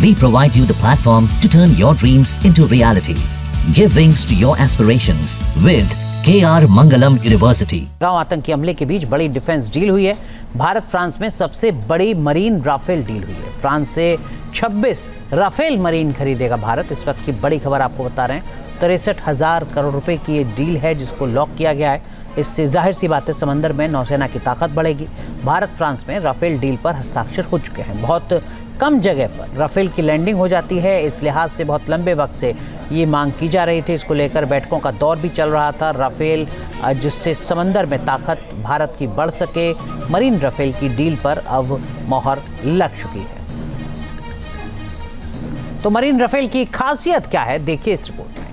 We provide you the platform to turn your dreams into reality. Give wings to your aspirations with KR Mangalam University. गांव आतंकी हमले के बीच बड़ी defence deal हुई है। Bharat France में सबसे बड़ी मरीन राफेल डील हुई है। फ्रांस से 26 राफेल मरीन खरीदेगा भारत। इस वक्त की बड़ी खबर आपको बता रहे हैं। 63,000 करोड़ रुपए की ये डील है जिसको लॉक किया गया है। इससे जाहिर सी बात है समंदर में नौसेना की ताकत बढ़ेगी। भारत फ्रांस में राफेल डील पर हस्ताक्षर हो चुके हैं। बहुत कम जगह पर राफेल की लैंडिंग हो जाती है। इस लिहाज से बहुत लंबे वक्त से ये मांग की जा रही थी। इसको लेकर बैठकों का दौर भी चल रहा था। राफेल जिससे समंदर में ताकत भारत की बढ़ सके, मरीन राफेल की डील पर अब मोहर लग चुकी है। तो मरीन राफेल की खासियत क्या है, देखिए इस रिपोर्ट में।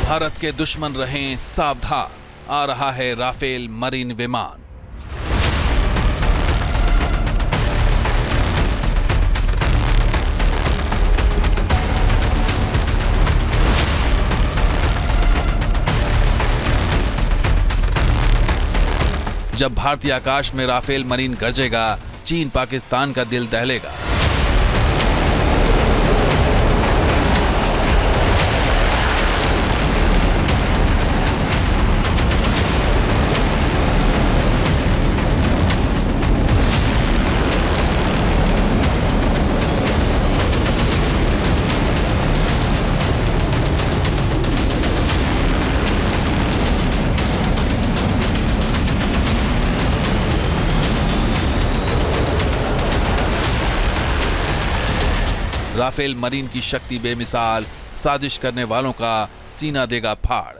भारत के दुश्मन रहें सावधान, आ रहा है राफेल मरीन विमान। जब भारतीय आकाश में राफेल मरीन गरजेगा, चीन पाकिस्तान का दिल दहलेगा। राफेल मरीन की शक्ति बेमिसाल, साजिश करने वालों का सीना देगा फाड़।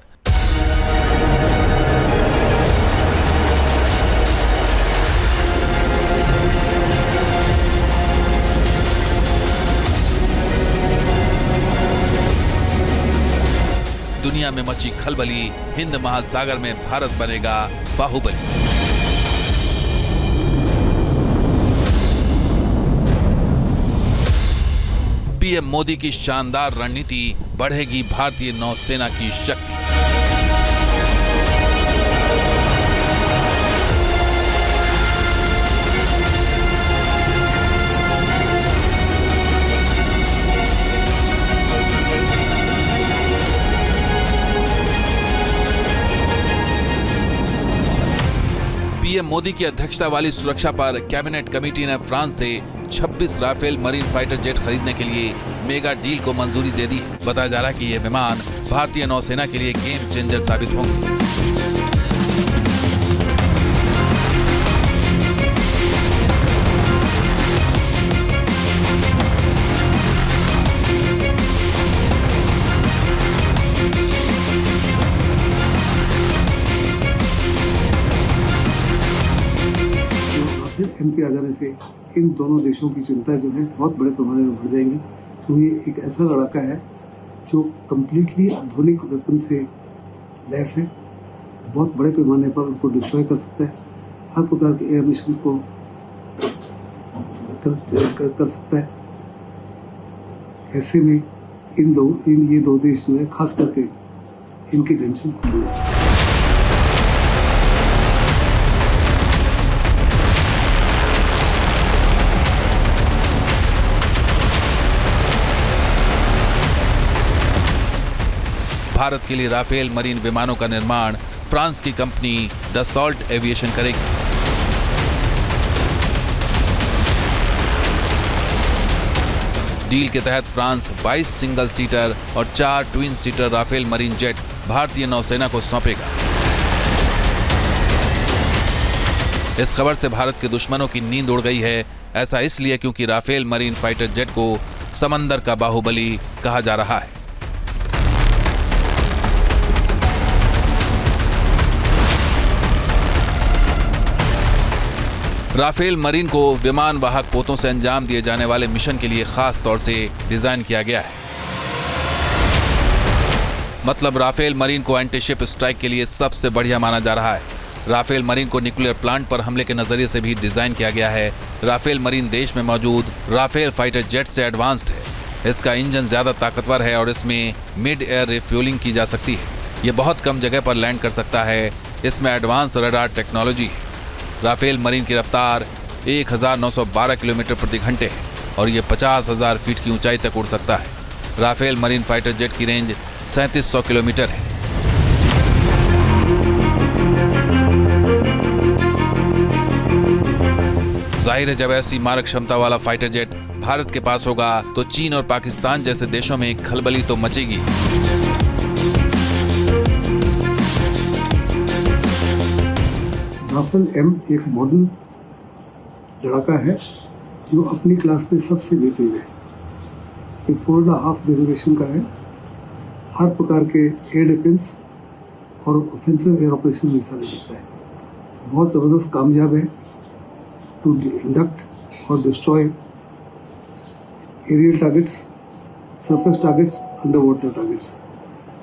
दुनिया में मची खलबली, हिंद महासागर में भारत बनेगा बाहुबली। पीएम मोदी की शानदार रणनीति, बढ़ेगी भारतीय नौसेना की शक्ति। पीएम मोदी की अध्यक्षता वाली सुरक्षा पर कैबिनेट कमेटी ने फ्रांस से 26 राफेल मरीन फाइटर जेट खरीदने के लिए मेगा डील को मंजूरी दे दी है। बताया जा रहा है कि ये विमान भारतीय नौसेना के लिए गेम चेंजर साबित होंगे। इनके आ जाने से इन दोनों देशों की चिंता जो है बहुत बड़े पैमाने में बढ़ जाएंगी। तो ये एक ऐसा लड़ाका है जो कम्प्लीटली आधुनिक वेपन से लैस है, बहुत बड़े पैमाने पर उनको डिस्ट्रॉय कर सकता है, हर प्रकार के एयर मिशन को कर सकता है। ऐसे में ये दो देश जो है खास करके इनकी टेंशन खूब है। भारत के लिए राफेल मरीन विमानों का निर्माण फ्रांस की कंपनी डसॉल्ट एविएशन करेगी। डील के तहत फ्रांस 22 सिंगल सीटर और 4 twin seater Rafale Marine jet भारतीय नौसेना को सौंपेगा। इस खबर से भारत के दुश्मनों की नींद उड़ गई है। ऐसा इसलिए क्योंकि राफेल मरीन फाइटर जेट को समंदर का बाहुबली कहा जा रहा है। राफेल मरीन को विमान वाहक पोतों से अंजाम दिए जाने वाले मिशन के लिए खास तौर से डिजाइन किया गया है। मतलब राफेल मरीन को एंटी शिप स्ट्राइक के लिए सबसे बढ़िया माना जा रहा है। राफेल मरीन को न्यूक्लियर प्लांट पर हमले के नजरिए से भी डिजाइन किया गया है। राफेल मरीन देश में मौजूद राफेल फाइटर जेट से एडवांस्ड है। इसका इंजन ज्यादा ताकतवर है और इसमें मिड एयर रिफ्यूलिंग की जा सकती है। ये बहुत कम जगह पर लैंड कर सकता है। इसमें एडवांस रडार टेक्नोलॉजी है। राफेल मरीन की रफ्तार 1912 किलोमीटर प्रति घंटे है और ये 50,000 फीट की ऊंचाई तक उड़ सकता है। राफेल मरीन फाइटर जेट की रेंज 3700 किलोमीटर है। जाहिर है, जब ऐसी मारक क्षमता वाला फाइटर जेट भारत के पास होगा तो चीन और पाकिस्तान जैसे देशों में खलबली तो मचेगी। राफेल एम एक मॉडर्न लड़ाका है जो अपनी क्लास में सबसे बेहतरीन है। ये 4.5 जनरेशन का है। हर प्रकार के एयर डिफेंस और ऑफेंसिव एयर ऑपरेशन में हिस्सा ले सकता है। बहुत ज़बरदस्त कामयाब है टू इंडक्ट और destroy aerial targets, surface targets, under water targets.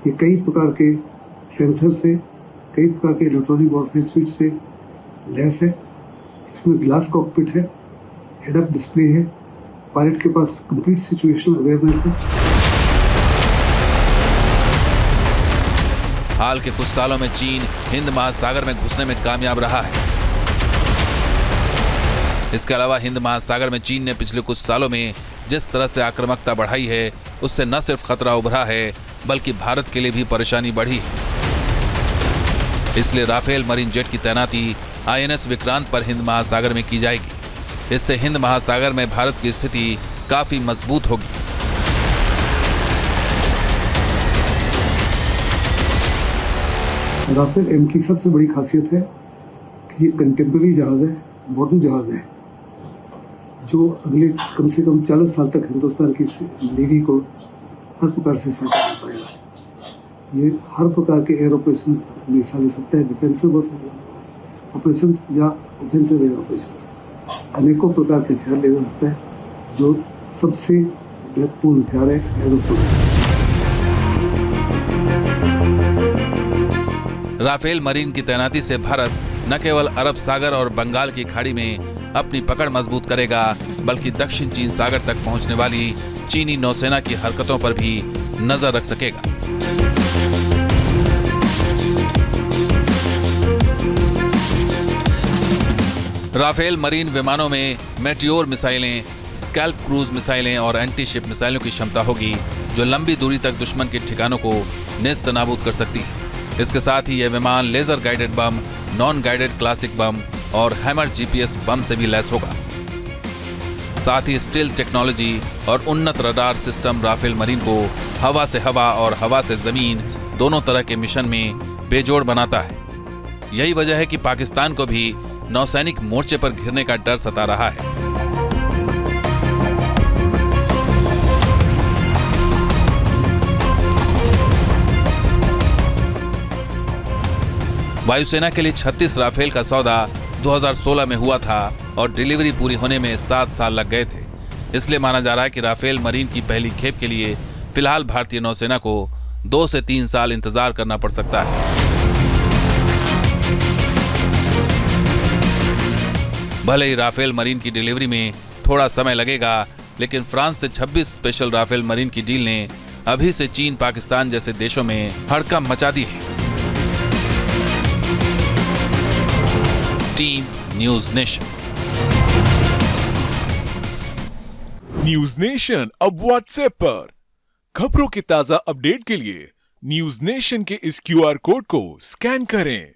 ये कई प्रकार के सेंसर से, कई प्रकार के इलेक्ट्रॉनिक वॉरफेयर स्विच से लैस है। इसमें ग्लास कॉकपिट है, हेड अप डिस्प्ले है, पायलट के पास कंप्लीट सिचुएशनल अवेयरनेस है। हाल के कुछ सालों में चीन हिंद महासागर में घुसने में कामयाब रहा है। इसके अलावा हिंद महासागर में चीन ने पिछले कुछ सालों में जिस तरह से आक्रामकता बढ़ाई है, उससे न सिर्फ खतरा उभरा है बल्कि भारत के लिए भी परेशानी बढ़ी है। इसलिए राफेल मरीन जेट की तैनाती INS विक्रांत पर हिंद महासागर में की जाएगी। इससे हिंद महासागर में भारत की स्थिति काफी मजबूत होगी। राफेल एम की सबसे बड़ी खासियत है कि ये कंटेम्प्रेरी जहाज है, मॉडर्न जहाज है, जो अगले कम से कम 40 साल तक हिंदुस्तान की नेवी को हर प्रकार से सहायता कर पाएगा। ये हर प्रकार के एयर ऑपरेशन में हिस्सा ले सकता है, डिफेंसिव ऑपरेशंस या ऑफेंसिव एयर ऑपरेशंस। अनेकों प्रकार के हथियार ले सकता है, जो सबसे महत्वपूर्ण हथियार है age of today. Rafale Marine की तैनाती से भारत न केवल अरब सागर और बंगाल की खाड़ी में अपनी पकड़ मजबूत करेगा, बल्कि दक्षिण चीन सागर तक पहुंचने वाली चीनी नौसेना की हरकतों पर भी नजर रख सकेगा। राफेल मरीन विमानों में मेटियोर मिसाइलें, स्कैल्प क्रूज मिसाइलें और एंटी शिप मिसाइलों की क्षमता होगी, जो लंबी दूरी तक दुश्मन के ठिकानों को नेस्त नाबूद कर सकती है। इसके साथ ही यह विमान laser guided bomb, non guided classic bomb और हैमर GPS बम से भी लैस होगा। साथ ही स्टील टेक्नोलॉजी और उन्नत रडार सिस्टम राफेल मरीन को हवा से हवा और हवा से जमीन दोनों तरह के मिशन में बेजोड़ बनाता है। यही वजह है कि पाकिस्तान को भी नौसैनिक मोर्चे पर घिरने का डर सता रहा है। वायुसेना के लिए 36 राफेल का सौदा 2016 में हुआ था और डिलीवरी पूरी होने में 7 साल लग गए थे। इसलिए माना जा रहा है कि राफेल मरीन की पहली खेप के लिए फिलहाल भारतीय नौसेना को 2 से 3 साल इंतजार करना पड़ सकता है। भले ही राफेल मरीन की डिलीवरी में थोड़ा समय लगेगा, लेकिन फ्रांस से 26 स्पेशल राफेल मरीन की डील ने अभी से चीन, पाकिस्तान जैसे देशों में हड़कंप मचा दी है। Team news nation. News nation अब व्हाट्सएप पर खबरों के ताजा अपडेट के लिए न्यूज नेशन के इस QR कोड को स्कैन करें।